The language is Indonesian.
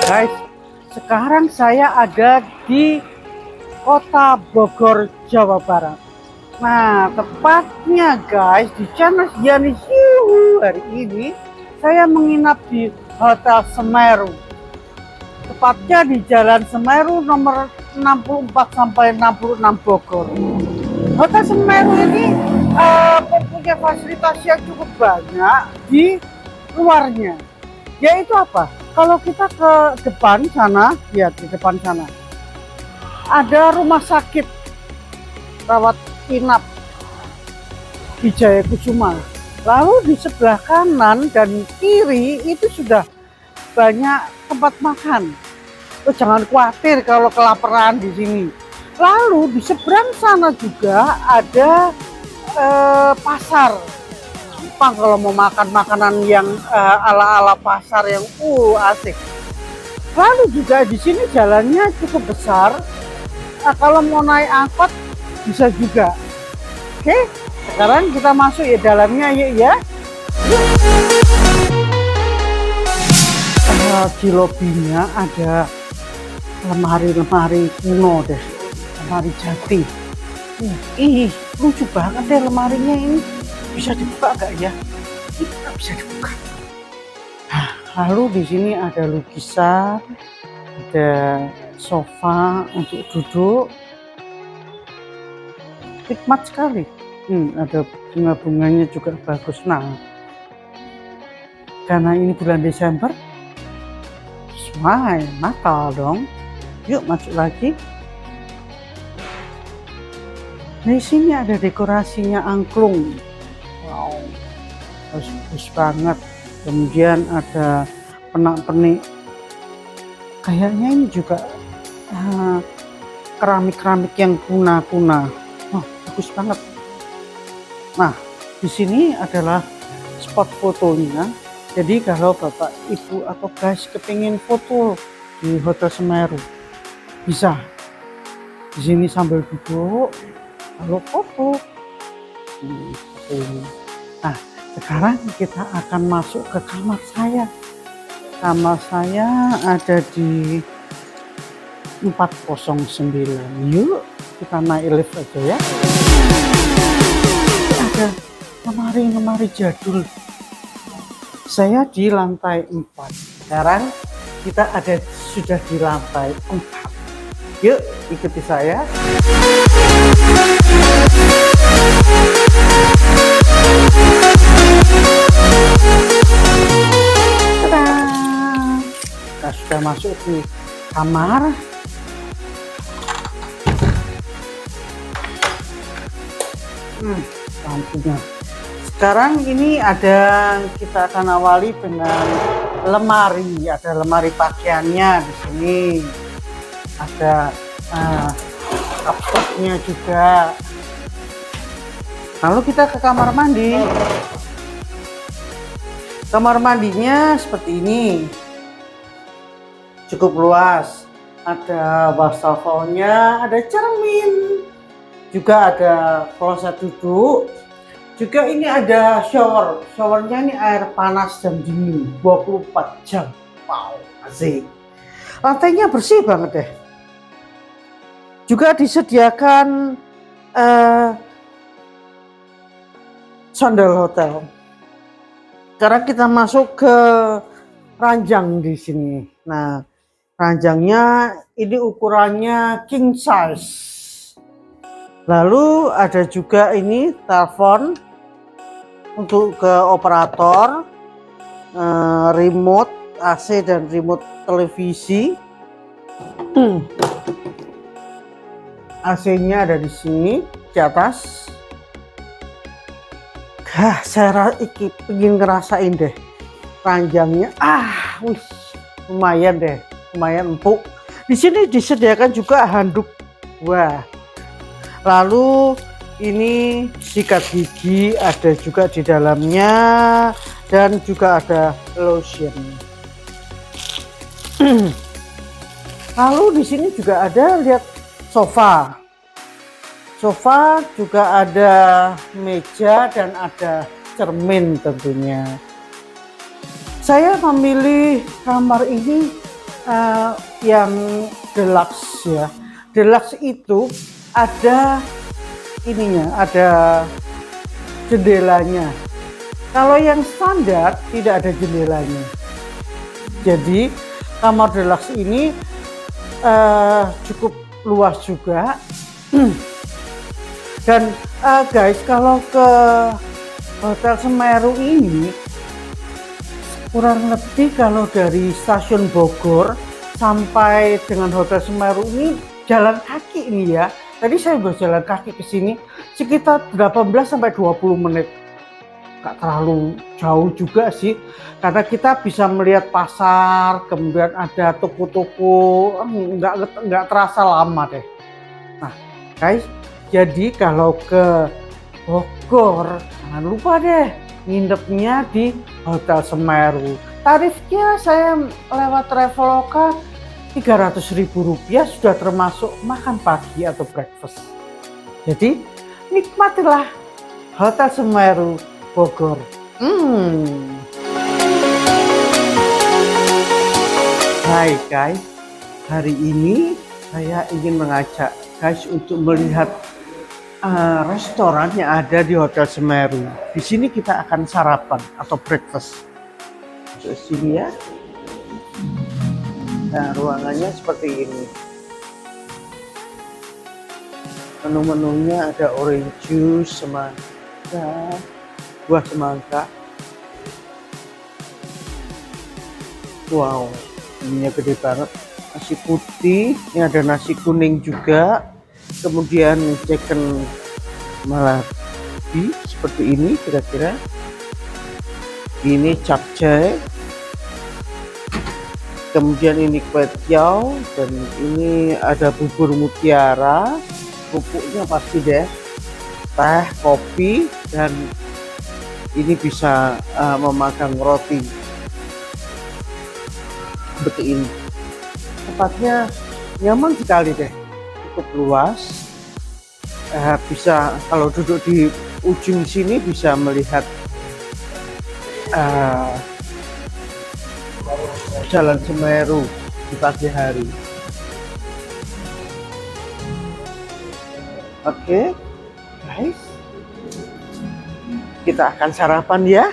guys, sekarang saya ada di Kota Bogor, Jawa Barat. Nah, tepatnya guys di channel Yanis Yuhu hari ini saya menginap di Hotel Semeru. Tepatnya di Jalan Semeru nomor 64 sampai 66 Bogor. Hotel Semeru ini mempunyai fasilitas yang cukup banyak di luarnya. Yaitu apa? Kalau kita ke depan sana, lihat di depan sana, ada rumah sakit rawat inap di Jayakusuma. Lalu di sebelah kanan dan kiri itu sudah banyak tempat makan. Jangan khawatir kalau kelaparan di sini. Lalu di seberang sana juga ada pasar. Gampang kalau mau makan makanan yang ala-ala pasar yang asik. Lalu juga di sini jalannya cukup besar. Kalau mau naik angkot bisa juga. Oke, sekarang kita masuk ya dalamnya yuk ya. Di lobinya ada lemari-lemari kuno deh, lemari jati. Ih, lucu banget deh lemarinya ini. Bisa dibuka nggak ya? Nggak bisa dibuka. Nah, lalu di sini ada lukisan, ada sofa untuk duduk. Nikmat sekali. Ada bunga-bunganya juga bagus. Nah, karena ini bulan Desember, semai Natal dong. Yuk masuk lagi. Di sini ada dekorasinya angklung. Wow, bagus banget. Kemudian ada penak-penik. Kayaknya ini juga keramik-keramik yang kuna-kuna. Oh, bagus banget. Nah, di sini adalah spot fotonya. Jadi kalau bapak, ibu atau guys kepingin foto di Hotel Semeru, bisa. Di sini sambil duduk, lalu foto. Nah, sekarang kita akan masuk ke kamar saya. Kamar saya ada di 409. Yuk kita naik lift aja ya. Ada lemari-lemari jadul. Saya di lantai 4. Sekarang kita sudah di lantai 4. Yuk ikuti saya. Kita sudah masuk di kamar. Lampunya. Sekarang ini kita akan awali dengan lemari. Ada lemari pakaiannya di sini. Ada kapsoknya juga. Lalu kita ke kamar mandi. Kamar mandinya seperti ini. Cukup luas. Ada wastafelnya, ada cermin. Juga ada kloset duduk. Juga ini ada shower. Showernya ini air panas dan dingin 24 jam. Wow, asik. Lantainya bersih banget deh. Juga disediakan sandal hotel. Sekarang kita masuk ke ranjang di sini. Nah, ranjangnya ini ukurannya king size. Lalu ada juga ini telepon untuk ke operator, remote AC dan remote televisi. AC-nya ada di sini di atas. Saya ingin ngerasain deh ranjangnya. Wih, lumayan deh, lumayan empuk. Di sini disediakan juga handuk. Wah. Lalu ini sikat gigi ada juga di dalamnya dan juga ada lotion. Lalu di sini juga ada lihat sofa. Sofa juga ada meja dan ada cermin tentunya. Saya memilih kamar ini yang deluxe ya. Deluxe itu ada ininya, ada jendelanya. Kalau yang standar tidak ada jendelanya. Jadi kamar deluxe ini cukup luas juga. Dan guys, kalau ke Hotel Semeru ini kurang lebih kalau dari stasiun Bogor sampai dengan Hotel Semeru ini jalan kaki ini ya. Tadi saya udah jalan kaki ke sini sekitar 18 sampai 20 menit. Gak terlalu jauh juga sih, karena kita bisa melihat pasar, kemudian ada toko-toko, nggak terasa lama deh. Nah guys, jadi kalau ke Bogor jangan lupa deh nginepnya di Hotel Semeru. Tarifnya saya lewat Traveloka Rp300.000 sudah termasuk makan pagi atau breakfast. Jadi nikmatilah Hotel Semeru Bogor. Hai guys, hari ini saya ingin mengajak guys untuk melihat restoran yang ada di Hotel Semeru. Di sini kita akan sarapan atau breakfast. Masuk sini ya. Nah, ruangannya seperti ini. Menu-menunya ada orange juice, semangka, buah semangka. Wow, ininya gede banget. Nasi putih, ini ada nasi kuning juga. Kemudian chicken malabi seperti ini kira-kira. Ini capcay. Kemudian ini kue tiaw, dan ini ada bubur mutiara. Pupuknya pasti deh, teh, kopi, dan ini bisa memakan roti seperti ini. Tempatnya nyaman sekali deh, cukup luas. Bisa kalau duduk di ujung sini bisa melihat Jalan Semeru di pagi hari. Oke, guys, kita akan sarapan ya.